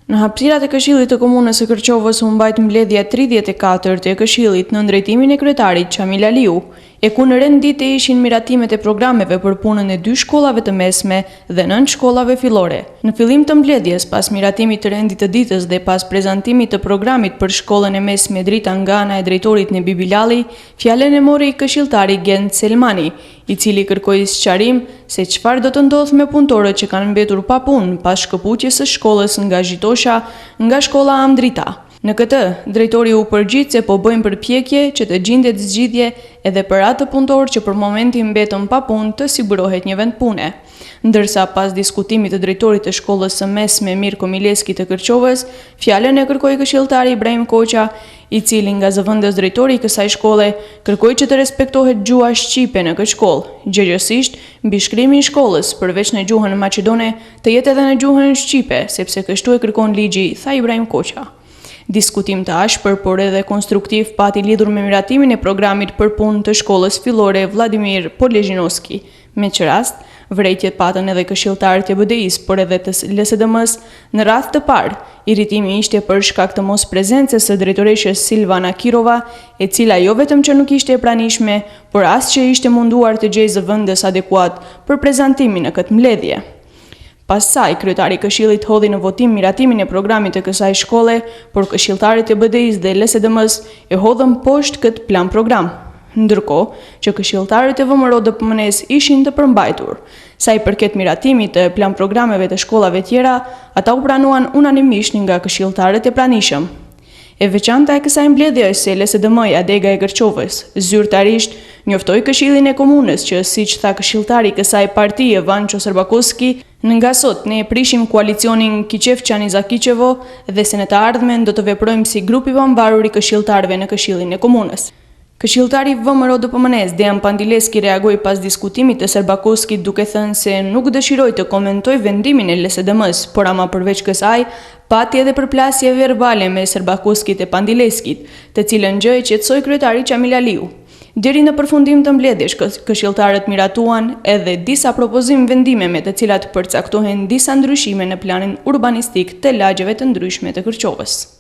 Në hapësirat e Këshillit të Komunës së Kërçovës u mbajt mbledhja 34 të Këshillit në drejtimin e kryetarit Çamil Aliu, e ku në rendite ishin miratimet e programeve për punën e 2 shkollave të mesme dhe 9 shkollave fillore. Në fillim të mbledhjes, pas miratimit të rendit të ditës dhe pas prezantimit të programit për shkollën e mesme drita nga ana e drejtorit Nebi Bilali, fjalën e mori këshilltari Gent Selmani, i cili kërkoi sqarim se çfarë do të ndodhë me punëtorët që kanë mbetur pa punë pas shkëputjes së shkollës nga Zhitosha nga shkolla Amdrita. Në këtë, drejtori u përgjigj se po bëjmë përpjekje që të gjendet zgjidhje edhe për atë punëtor që për momentin mbetën pa punë të sigurohet një vend pune. Ndërsa pas diskutimit të drejtorit të shkollës së mesme Mirko Mileski të Kërçovës, fjalën e kërkoi këshilltari Ibrahim Koqa, i cili nga zëvendës drejtori i kësaj shkolle kërkoi që të respektohet gjuha shqipe në këtë shkollë. Gjërgjësisht, mbi shkrimin e shkollës, përveç në gjuhën maqedone, të jetë edhe në gjuhën shqipe, sepse kështu e kërkon ligji, tha Ibrahim Koqa. Diskutim të ashpër, por edhe konstruktiv pati lidhur me miratimin e programit për punë të shkollës fillore Vladimir Polezhinovski. Me që rast, vërejtjet patën edhe këshilltarët e BDI-s, por edhe të LSDM-s. Në radhë të parë, irritimi ishte për shkak të mos prezencës së drejtoreshës Silvana Kirova, e cila jo vetëm që nuk ishte e pranishme, por as që ishte munduar të gjejë zëvendës adekuat për prezantimin në këtë mbledhje. Pas saj, kryetari i Këshillit hodhi në votim miratimin e programit të kësaj shkolle, por këshilltarët e BDI-s dhe LSDM-s e hodhën poshtë këtë plan program. Ndërkohë që këshilltarët e VMRO-DPMN-s ishin të përmbajtur. Sa i përket miratimit të plan programeve të shkollave tjera, ata u pranuan unanimisht nga këshilltarët e pranishëm. E veçanta e kësaj mbledhje është se LSDM-ja Dega e Kërçovës zyrtarisht njoftoi Këshillin e Komunës që, siç tha këshilltari i kësaj partie Vanço Serbakovski, nga sot ne e prishim koalicionin Kiçev-Çaniza-Kiçevo dhe se në të ardhmen do të veprojmë si grup i pambarur i këshilltarëve në Këshillin e Komunës. Këshilltari i VMRO-DPMN-s Dejan Pandileski reagoi pas diskutimit të Serbakovskit duke thënë se nuk dëshiroi të komentojë vendimin e LSDM-s, por ama përveç kësaj, pati edhe përplasje verbale me Serbakovskit e Pandileskit, të cilën gjë e qetësoi kryetari Çamil Aliu. Deri në përfundim të mbledhjes, këshilltarët miratuan edhe disa propozim vendime me të cilat përcaktohen disa ndryshime në planin urbanistik të lagjeve të ndryshme të Kërçovës.